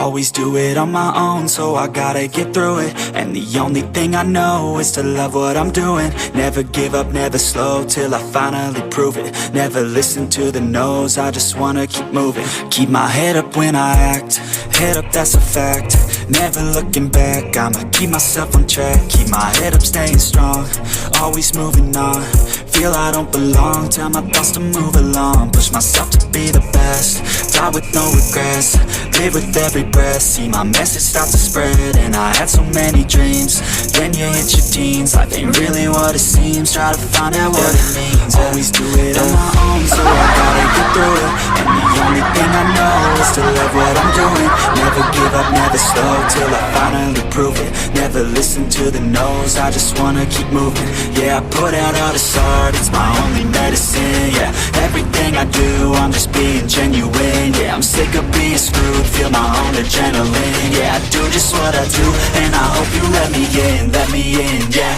Always do it on my own, so I gotta get through it. And the only thing I know is to love what I'm doing. Never give up, never slow, till I finally prove it. Never listen to the no's, I just wanna keep moving. Keep my head up when I act, head up, that's a fact. Never looking back, I'ma keep myself on track. Keep my head up, staying strong, always moving on. Feel I don't belong, tell my thoughts to move along. Push myself to be the best, die with no regrets. Live with every breath, see my message start to spread. And I had so many dreams, then you hit your teens. Life ain't really what it seems, try to find out what it means. Always do it on my own, so I gotta get through it. And the only thing I know is to love what I'm doing. Never give up, never slow, till I finally prove it. Never listen to the no's, I just wanna keep moving. Yeah, I put out all this art, it's my only medicine. Yeah, everything I do, I'm just being genuine. Yeah, I'm sick of being screwed, feel my own adrenaline. Yeah, I do just what I do, and I hope you let me in, yeah.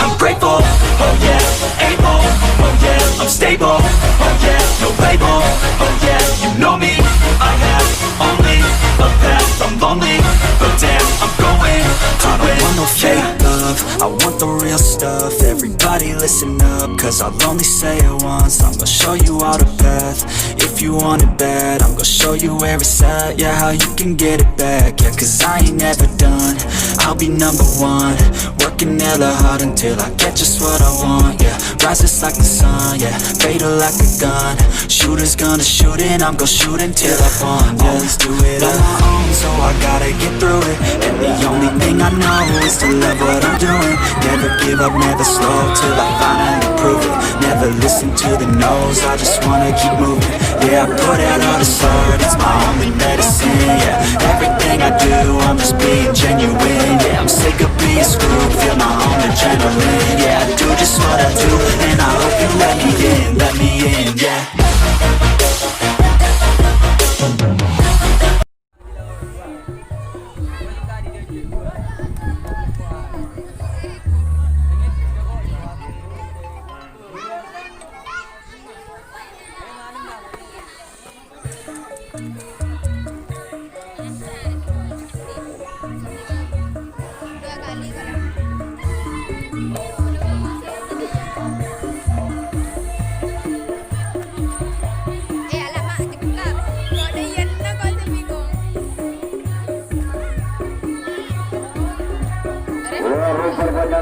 I'm grateful, oh yeah, able, oh yeah, I'm stable, oh yeah, no label, oh yeah, you know me, I have only a path, I'm lonely, but damn, I'm going to win. I don't want no fake love, I want the real stuff. Everybody listen up, cause I'll only say it once. I'm gonna show you all the path, if you want it bad. I'm gonna show you where it's at, yeah, how you can get it back. Yeah, cause I ain't never done, I'll be number one. Working hella hard until I get just what I want, yeah. Rises like the sun, yeah, fatal like a gun. Shooter's gonna shoot and I'm gonna shoot until I want, yeah. Always do it on my own, so I gotta get through it. And the only thing I know is to love what I'm doing. Never give up, never slow, till I finally prove it. Never listen to the no's, I just wanna keep moving. Yeah, I put out all this art, it's my only medicine. Yeah, everything I do, I'm just being genuine. Yeah, I'm sick of being screwed, feel my own adrenaline. Yeah, I do just what I do, and I hope you let me in, yeah.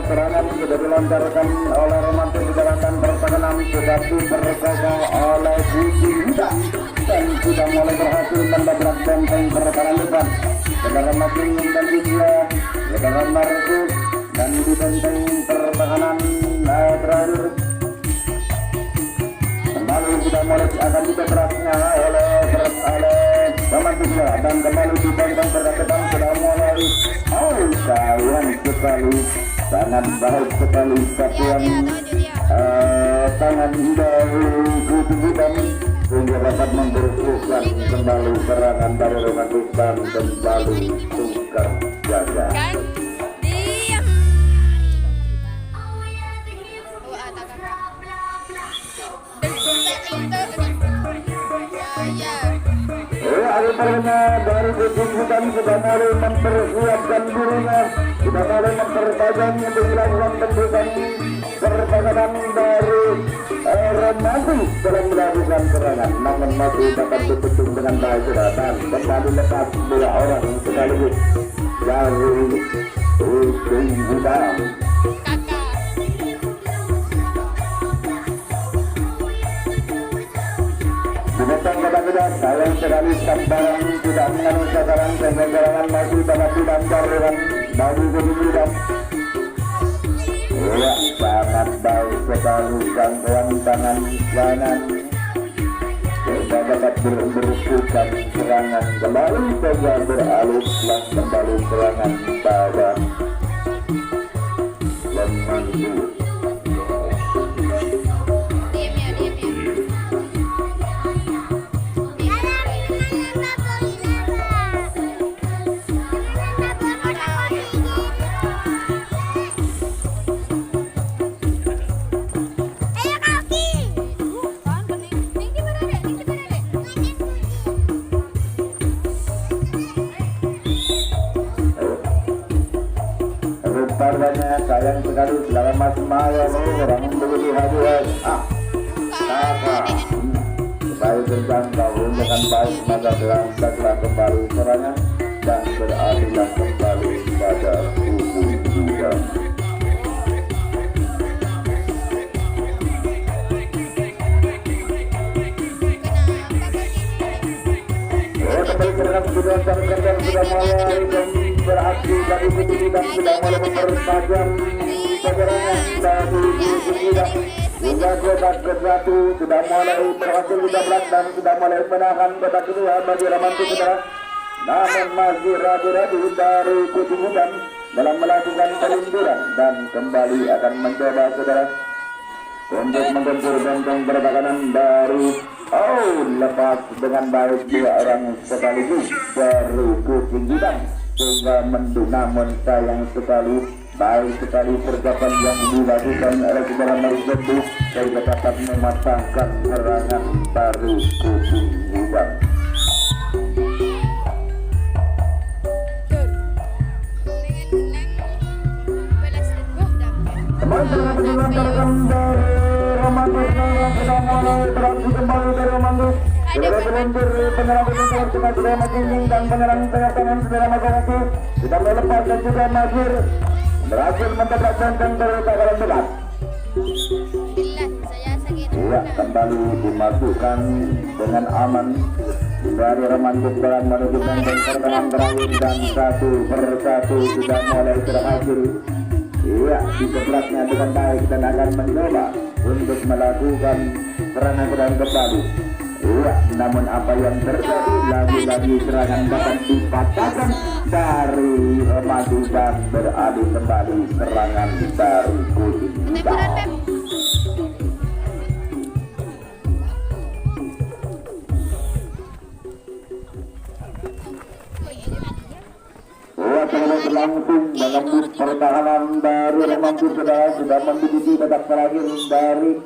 Serangan sudah dilancarkan oleh Romantis di gerakan pertahanan sudah diperkosa oleh Budi Yuda dan sudah mulai berhasil mendobrak benteng pertahanan depan. Sekarang Makin dan India, sekarang Markus dan di benteng pertahanan terakhir kembali sudah mulai akan ditobraknya oleh Romantis dan kembali di benteng pertahanan sudah mulai sayang sekali. Sangat baik sekali satuan tangan dahulu dan sehingga dapat memperkuatkan kembali serangan dari Romantis dan kembali tukar jaga. Akhirnya dari kesimpulan sudah mulai mempersiapkan dirinya, sudah mulai mempertajam untuk melakukan tembusan pertahanan dari Romantis dalam melakukan serangan. Namun masih dapat dipetung dengan baik dan kembali lepas dua orang sekaligus dari ujung gudang. Dimetang kepada sayang sekali sambaran tidak mengandung sasaran dan serangan masih dapat dilancar dengan bagi kemudian. Ya, sangat baik sekali jangkauan tangan kanan. Kita dapat berputar serangan kembali saja beralih dan kembali serangan pada Romantis. sekali silakan Mas Maya orang begitu hadiah baik tentang tahun dengan baik maka berangkatlah kembali serangan dan beralihlah kembali pada kubu juga. Kembali serangan sudah terkendali sudah mulai dan beraksi dari kubu dan sudah mulai mempertajam penyerangan dari kubu dan hingga kotak ke-1 sudah mulai berhasil didabrak dan sudah mulai menahan kotak kedua bagi Ramantu saudara. Namun masih ragu-ragu dari kucing hutan dalam melakukan pelinturan dan kembali akan mencoba saudara untuk menggempur benteng pertahanan dari lepas dengan baik dua orang sekaligus dari kucing hitam sehingga mendung, namun sayang sekali baik sekali pergerakan yang dilakukan oleh saudara Marijotu sehingga dapat mematahkan serangan dari kucing hitam. Teman-teman mengantarkan dari Romantis yang sudah mulai beraksi kembali dari Romantis. Sudah berlentur penyerang berlentur dengan sudah Makining dan penyerang tengah kanan saudara Magomoku sudah melepas dan juga Mazir berhasil mendapat benteng dari takaran berat. Iya, kembali dimasukkan dengan aman dari Romantis dalam menuju benteng pertahanan terakhir dan satu persatu sudah mulai berhasil. Iya, digebraknya dengan baik dan akan mencoba untuk melakukan serangan kembali. Iya, namun apa yang terjadi lagi-lagi serangan dapat dipatahkan dari Madu dan beralih kembali serangan dari kucing hitam. Langsung menembus pertahanan dari Romantis sudah menduduki babak terakhir dari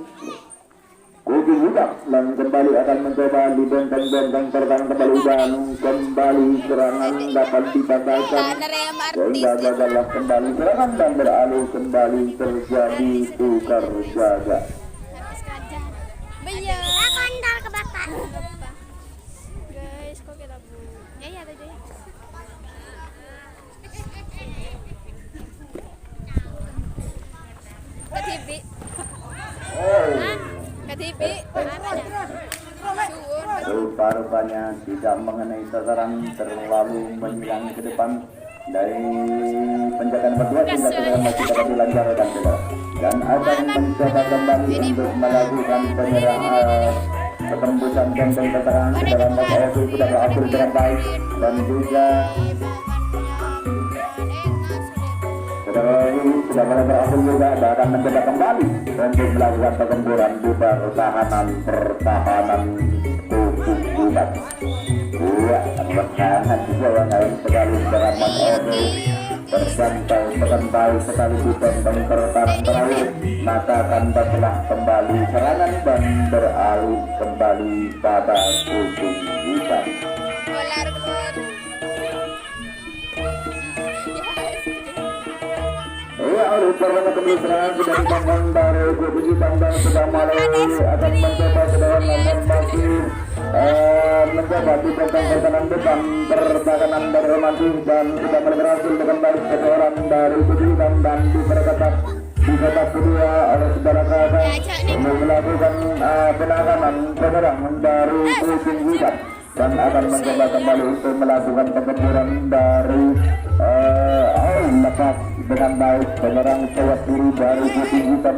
kucing hitam dan kembali akan mencoba di benteng-benteng pertahanan kembali dan kembali serangan dapat dipatahkan sehingga gagallah kembali serangan dan beralih kembali terjadi tukar jaga. Guys, kok kita bu? Ya tadi. Ke TV. Ke TV. Rupa-rupanya tidak mengenai sasaran terlalu menyilang ke depan dari penjagaan berdua sehingga saudara masih dapat dilancarkan dan akan mencoba kembali untuk melakukan penyerangan ketembusan benteng pertahanan saudara Mas sudah berhasil dengan baik dan juga saudara ini sudah mulai berhasil juga dan akan mencoba kembali untuk melakukan pertempuran di pertahanan kucing hitam. Iya, sangat juga yang lain sekali saudara Mas tersantai sekali di benteng pertahanan terakhir, maka akan berbelah kembali serangan dan beralih kembali pada kucing hitam. Iya, oleh karena kembali serangan sudah dibangun dari kucing hitam dan sudah mulai akan mencoba saudara namun masih mencoba di benteng pertahanan depan pertahanan dari Romantis dan sudah mulai berhasil dengan baik seseorang dari kucing hitam dan diperketat di kotak kedua oleh saudara Kaza untuk melakukan penanganan penyerang dari kucing hitam dan akan mencoba kembali untuk melakukan pertempuran dari lepas dengan baik penyerang sayap kiri dari kucing hitam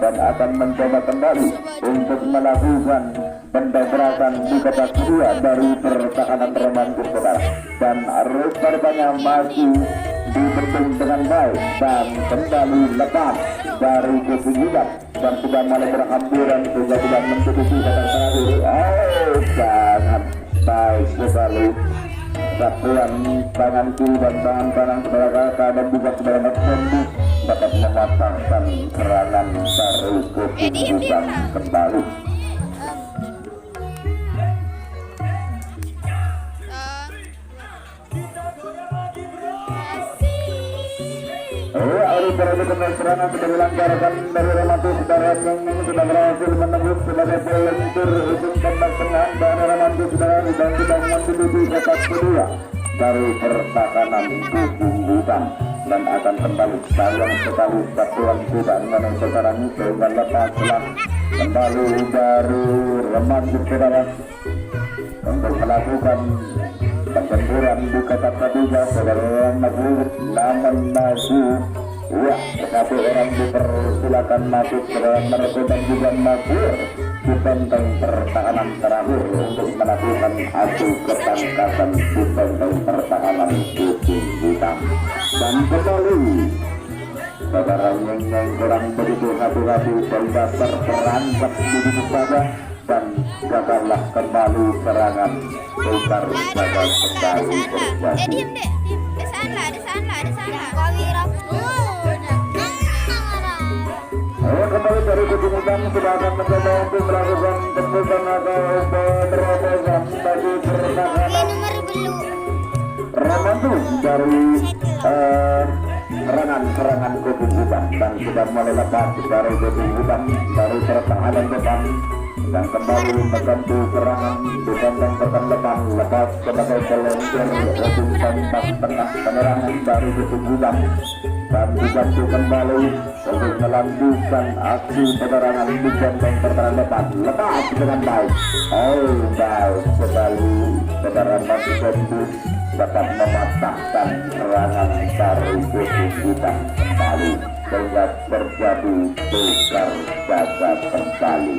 dan akan mencoba kembali untuk melakukan pendabrakan di kotak kedua dari pertahanan Romantis saudara dan rupanya masih dibendung dengan baik dan kembali lepas dari kucing hitam dan sudah mulai berhamburan sehingga sudah menduduki kotak terakhir. Sangat baik sekali satuan tangan kiri dan tangan kanan saudara Kakak dan juga saudara Mas Fendi dapat mematahkan serangan dari kucing hitam kembali. saudara itu serangan sudah dilancarkan dari Ramatus saudara sudah berhasil menembus sebagai pelentur ujung tembak tengah dan Ramatus saudara dibantu bangun di kotak kedua dari pertahanan Kucing Hitam dan akan kembali sayang sekali satuan sudah menang sekarang sehingga lepas selang kembali dari Ramatus saudara untuk melakukan pertempuran di kotak kedua saudara Mahmud namun maju ya satu orang dipersilakan masuk ke dalam mereka dan juga Mahmud di benteng pertahanan terakhir untuk melakukan adu ketangkasan di benteng pertahanan Kucing Hitam dan kembali saudara yang kurang begitu hati-hati sehingga terperangkap begitu saja dan gagallah kembali serangan Tukar gagal kembali terjadi. Diem deh. Ada sana. Ayo kembali dari Kucing Hitam sudah akan mencoba untuk melakukan tembusan atau penerobosan bagi pertahanan Ramatus dari serangan Kucing Hitam dan sudah mulai lepas dari Kucing Hitam dari pertahanan depan dan kembali membantu serangan di benteng pertahanan depan lepas sebagai pelentur ujung tembak tengah penerangan dari Kucing Hitam dan dibantu kembali untuk melanjutkan aksi penerangan di benteng pertahanan depan lepas dengan baik. Baik sekali saudara Mahmud dapat mematahkan serangan dari Kucing Hitam kembali sehingga terjadi tukar jaga kembali.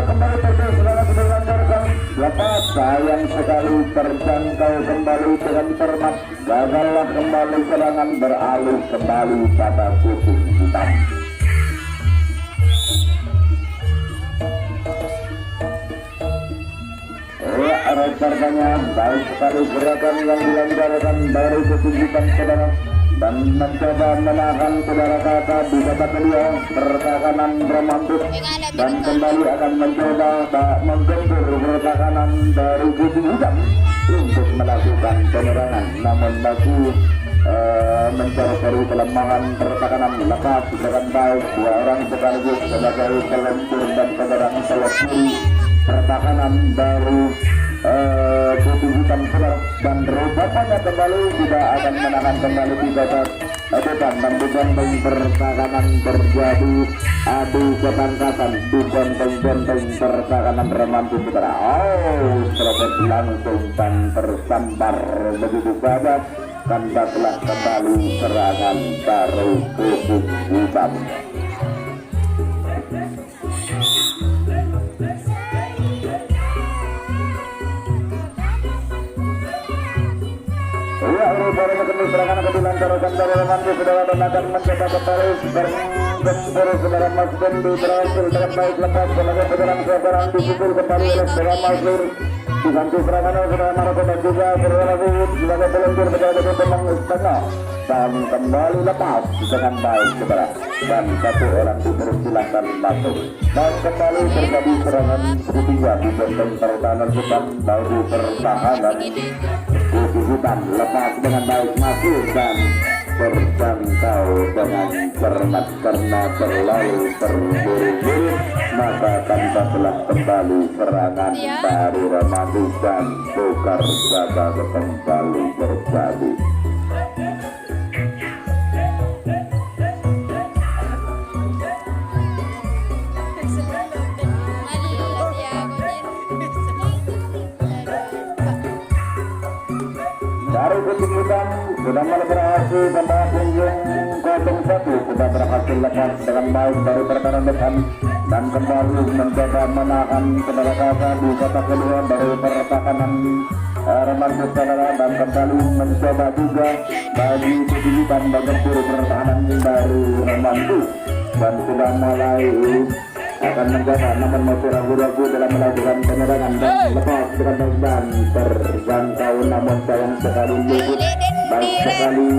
Kembali terus serangan sudah dilancarkan lepas sayang sekali terjangkau kembali dengan cermat gagallah kembali serangan beralih kembali pada Kucing Hitam. Rekan-rekannya baik sekali gerakan yang dilancarkan dari Kucing Hitam saudara dan mencoba menahan saudara kata di babak kedua pertahanan Ramatus dan kembali akan mencoba menggempur pertahanan dari Kucing Hitam untuk melakukan penyerangan namun masih mencari kelemahan pertahanan lepas dengan baik dua orang sekaligus sebagai pelentur dan penyerang sayap kiri pertahanan dari Kucing Hitam dan rupanya kembali tidak akan menahan kembali di babak depan dan di benteng pertahanan terjadi adu ketangkasan di benteng pertahanan Ramatus saudara. Serobot langsung dan tersambar begitu saja dan telah kembali serangan dari Kucing Hitam. Baru kembali serangan akan dilancarkan dari Ramatus saudara dan akan mencoba kembali bergempur saudara Mahmud berhasil dengan baik lepas sebagai penyerang seorang dipukul kembali oleh saudara Mahmud diganti serangan oleh saudara Mahmud dan juga saudara Mahmud sebagai pelentur menjadi pemain tengah dan kembali lepas dengan baik saudara dan satu orang dipersilakan masuk dan kembali terjadi serangan ketiga di benteng pertahanan depan dari pertahanan Kucing Hitam lepas dengan baik masuk dan terjangkau dengan cermat karena terlalu terburu-buru maka tanpa telah kembali serangan dari Ramatus dan tukar jaga kembali terjadi. Dari Kucing Hitam sudah mulai berhasil membawa kunjung 0-1 sudah berhasil lepas dengan baik dari pertahanan depan dan kembali mencoba menahan saudara kata di kotak kedua dari pertahanan Ramatus saudara dan kembali mencoba juga bagi Kucing Hitam menggempur pertahanan dari Ramatus dan sudah mulai akan mencoba namun masih ragu-ragu dalam melakukan penyerangan dan lepas dengan terjangkau namun sayang sekali luput baik sekali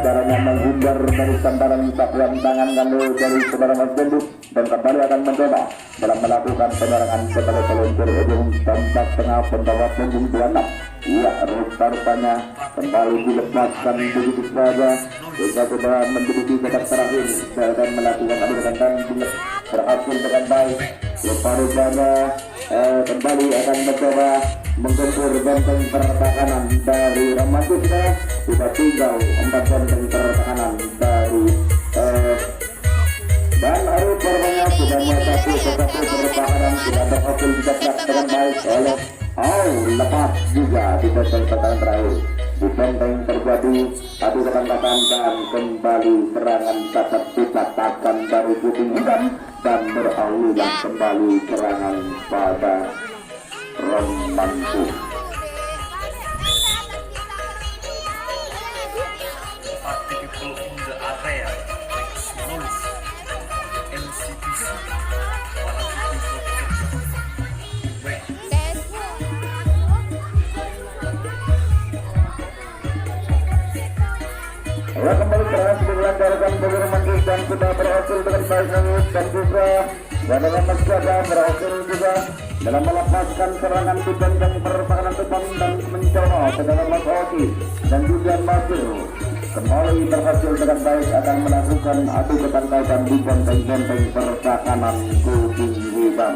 caranya menghindar dari santaran sapuan tangan kalau dari saudara Mas Gendut dan kembali akan mencoba dalam melakukan penyerangan sebagai peluncur ujung tombak tengah pembawa punggung 26. Iya, rupa-rupanya kembali dilepaskan begitu saja sehingga sudah menduduki kotak terakhir dan melakukan adu tentang berhasil dengan baik. Rupa-rupanya kembali akan mencoba menggempur benteng pertahanan dari Romantika. Sudah tinggal 4 benteng pertahanan dari dan Arif korbannya sudah satu pertahanan sudah berhasil dicetak dengan baik oleh lepas juga di benteng pertahanan terakhir. Di benteng terjadi adu rekan-rekan dan kembali serangan cacat dikatakan dari Putih Hitam dan berawulan kembali serangan pada Romantik. Ya, kembali berhasil dilancarkan bagi Romantik dan sudah berhasil dengan baik dan juga Wadana Masyarakat berhasil juga dalam melepaskan serangan di benteng pertahanan depan dan mencoba saudara Mas Oki dan juga Masir kembali berhasil dengan baik akan melakukan adu ketangkasan di benteng-benteng pertahanan Kucing Hitam.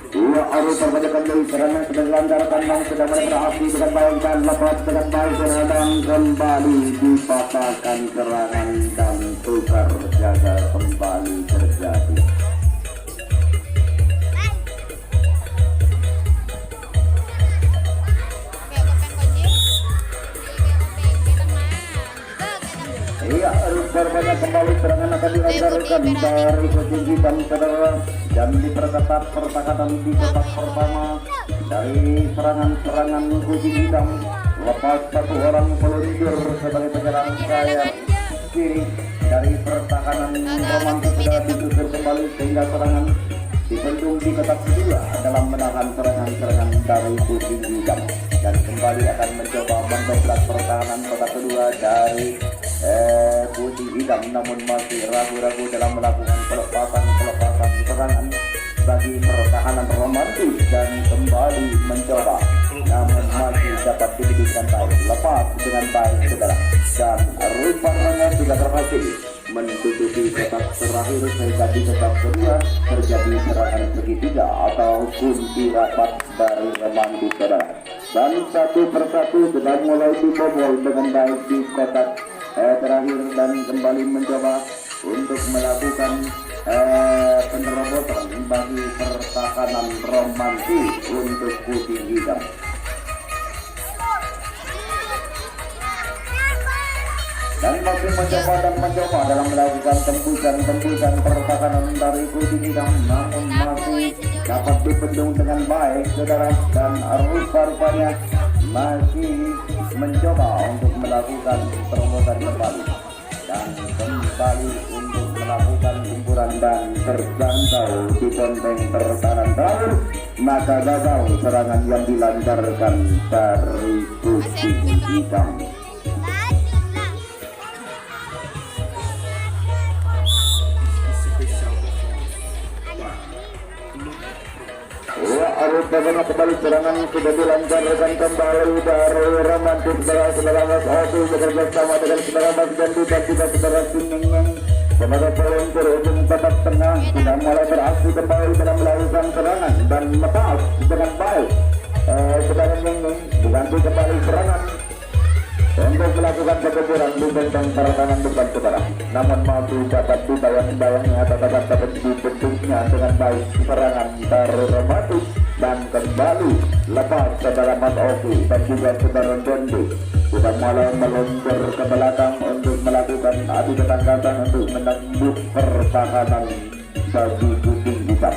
Dua arus perpajakan dari serangan sudah dilancarkan dan sudah mulai beraksi dengan baik dan lepas dengan baik dan kembali dipatahkan serangan dan tukar jaga kembali terjadi. Iya, arus perpajakan kembali serangan akan dilancarkan dari Kucing Hitam saudara dan diperketat pertahanan di kotak pertama dari serangan-serangan Kucing Hitam. Lepas satu orang peluncur sebagai penyerang sayap kiri dari pertahanan Romantik sudah disusul kembali sehingga serangan dibendung di kotak kedua dalam menahan serangan-serangan dari Kucing Hitam dan kembali akan mencoba mendobrak pertahanan kotak kedua dari Kucing Hitam, namun masih ragu-ragu dalam melakukan pelepasan serangan bagi pertahanan Romantik dan kembali mencoba namun masih dapat dididikkan baik lepas dengan baik saudara dan rupanya tidak berhasil menduduki kotak terakhir sehingga di kotak kedua terjadi serangan segitiga atau kunci rapat dari Romantik saudara dan satu persatu sudah mulai dibobol dengan baik di kotak terakhir dan kembali mencoba untuk melakukan penerobosan bagi pertahanan Romantik untuk Kucing Hitam. Dan masih mencoba dalam melakukan tembusan pertahanan dari Kucing Hitam, namun masih dapat dibendung dengan baik saudara dan rupa-rupanya masih mencoba untuk melakukan terobosan kembali dan kembali untuk melakukan kumpulan dan terjangkau di benteng pertahanan terakhir maka gagal serangan yang dilancarkan dari Kucing Hitam. Arus bagaimana kembali serangan sudah dilancarkan kembali dari Romantik saudara Mas Oki bekerja sama dengan saudara Mas Gandhi dan juga saudara Sineng sebagai peluncur ujung kotak tengah sudah mulai beraksi kembali dalam melakukan serangan dan lepas dengan baik saudara Sineng diganti kembali serangan untuk melakukan kekejuran di benteng pertahanan depan saudara namun masih dapat dibayang-bayangnya atau dapat dibentuknya dengan baik serangan dari Romantik dan kembali lepas saudara Mas Oki dan juga saudara Dondi sudah mulai meluncur ke belakang untuk melakukan adu ketangkasan untuk menembus pertahanan bagi Kucing Hitam.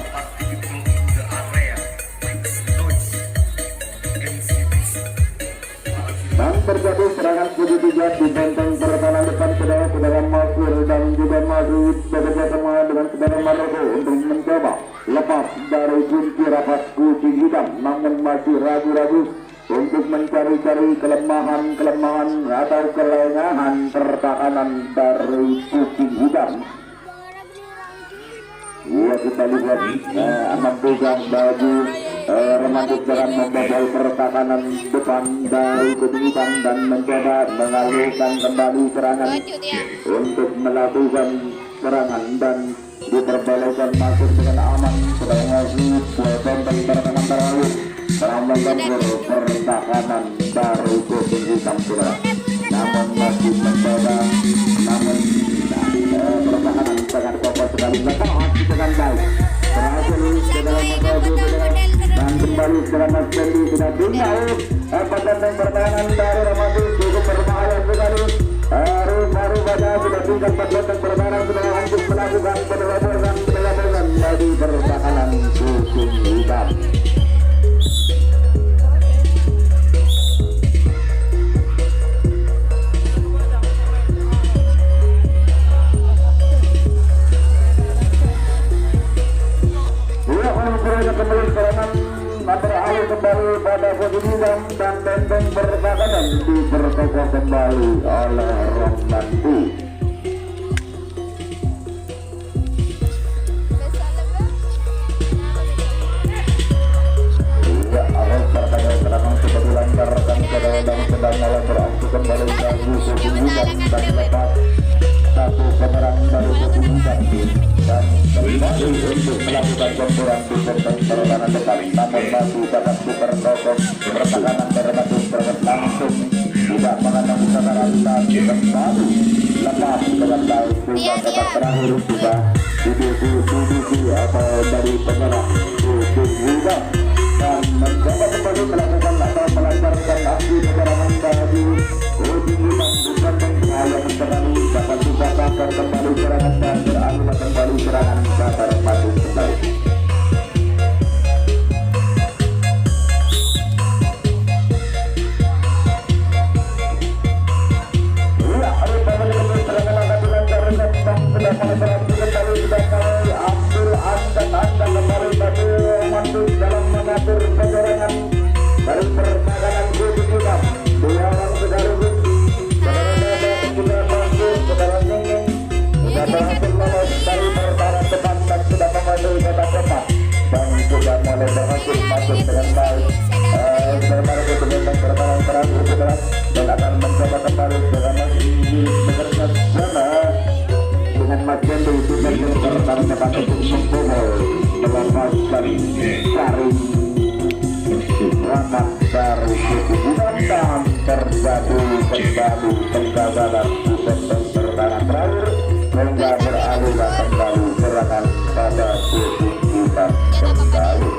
Dan terjadi serangan segitiga di benteng pertahanan depan saudara Masir dan juga Madrid bekerja sama dengan saudara Maroko untuk mencoba lepas dari kunci rapat Kucing Hitam namun masih ragu-ragu untuk mencari-cari kelemahan-kelemahan atau kelengahan pertahanan dari kucing hitam. Ia kita lihat memegang baju remajuk dengan membobol pertahanan depan dari kucing hitam dan mencoba mengalihkan kembali serangan untuk melakukan serangan dan diperbolehkan masuk dengan aman. Sedang masih tonton pertahanan terakhir meramaikan pertahanan dari kucing hitam sudah, namun masih mencoba, namun pertahanan sangat kokoh sekali, lepas dengan baik berhasil ke dalam dan kembali sekarang Mas Bendi sudah tinggal pertahanan pertahanan dari Ramadi cukup berbahaya sekali. Baru saja sudah tinggal pertahanan sudah untuk melakukan penelaburan dari pertahanan kucing hitam. Kembali serangan beralih kembali pada posisi dan benteng pertahanan diperkokoh kembali oleh Romnanti. Ya, awal pertandingan serangan sudah dilancarkan ke dalam sedang mulai beraksi kembali dari posisi dan lepas satu penyerang dari posisi dan kembali untuk melakukan campuran di benteng pertahanan depan, namun masih dapat super kokoh pertahanan berbasis langsung tidak mengandung serangan dan kembali lepas dengan baik sehingga dapat berakhir juga di divisi atau dari penyerang kucing hitam dan mencoba kembali melakukan atau melancarkan aksi penyerangan bagi kucing hitam di benteng yang kembali dapat dibatalkan kembali serangan dan beralih kembali serangan Batar Patung kembali. Iya, ada kembali serangan akan dilancarkan dan sudah mulai berarti kembali sudah mulai ambil anda kembali bagi masuk dalam mengatur penyerangan dari pertahanan kucing hitam. Dua orang sekaligus sudah masuk ke dalam dinding, sudah berhasil lolos dari pertahanan depan dan sudah memenuhi kotak kotak dan sudah mulai berhasil masuk dengan baik daripada kemudian pertahanan terakhir setelah dan akan mencoba kembali dengan bekerja sama dengan Mas Bendi itu menjadi pertahanan depan untuk membobol melepaskan jaring serangan dari kucing hitam dan terjadi kembali penggagalan di benteng pertahanan terakhir sehingga beralihlah kembali serangan pada kucing hitam kembali.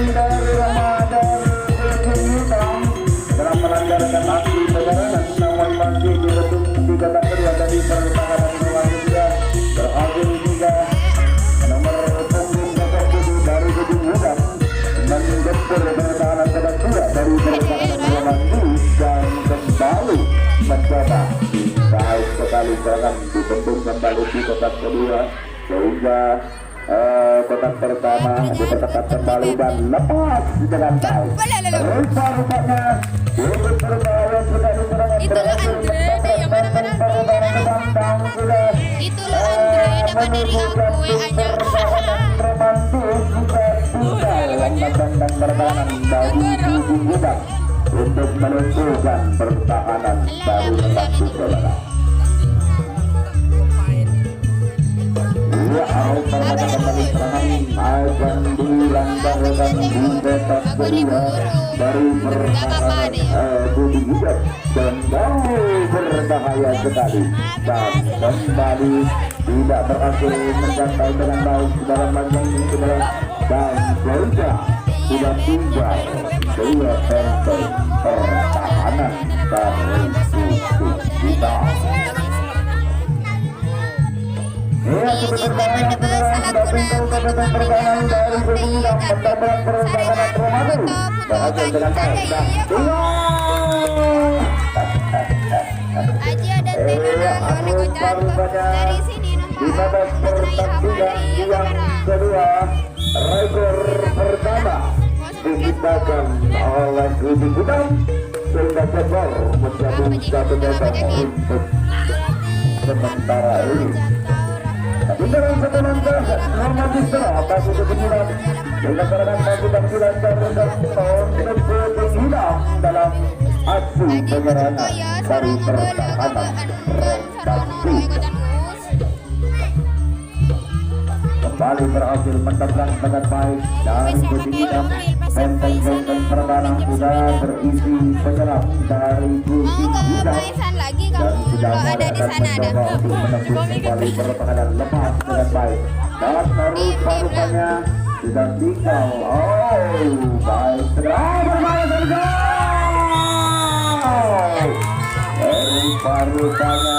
Dari Ramadan kucing hitam dalam melancarkan aksi penyerangan, namun masih dibentuk di babak kedua dari pertahanan lawan juga berhasil juga nomor punggung 07 dari kucing hitam menggempur pertahanan babak kedua dari pertahanan lawan dan kembali mencoba baik sekali serangan dibentuk kembali di kotak kedua sehingga kotak pertama diperketat kembali dan lepas dengan baik. Rupa-rupanya cukup berbahaya sekali serangan berhasil mendapat pertahanan sudah menimbulkan pertahanan romantis juga tinggal dan pertahanan bagi kucing hitam untuk menentukan pertahanan dari satu saudara. Ya, pertama kembali serangan akan dilancarkan di kotak kedua dari pertahanan kucing hitam dan berbahaya sekali dan kembali tidak berhasil mencapai dengan baik dalam lanjang dan sehingga sudah tinggal dua benteng pertahanan dari kucing hitam. Ya, ingin teman-teman salah kurang kandungan ringan untuk iya jadi saringan foto jadi iya Aji ada teh nego cantik dari sini nampak mengenai hafal iya kamera kedua, rekor pertama diciptakan oleh Rudi Gudang sehingga Jebor menjadi 1 meter untuk sementara ini. Bundaran satu langkah Muhammad Isra bagi kebenaran dilaksanakan bagi tampilan dan menuntut hilang dalam aksi penyerangan dari pertahanan redaksi. Kembali berhasil menendang dengan baik dan ketinggian benteng-benteng pertahanan sudah berisi penyerang dari Gusti Gudang dan sudah ada di sana ada untuk menembus kembali pertahanan lepas dengan baik dan paru-parunya sudah tinggal baik segera bermain dari paru-parunya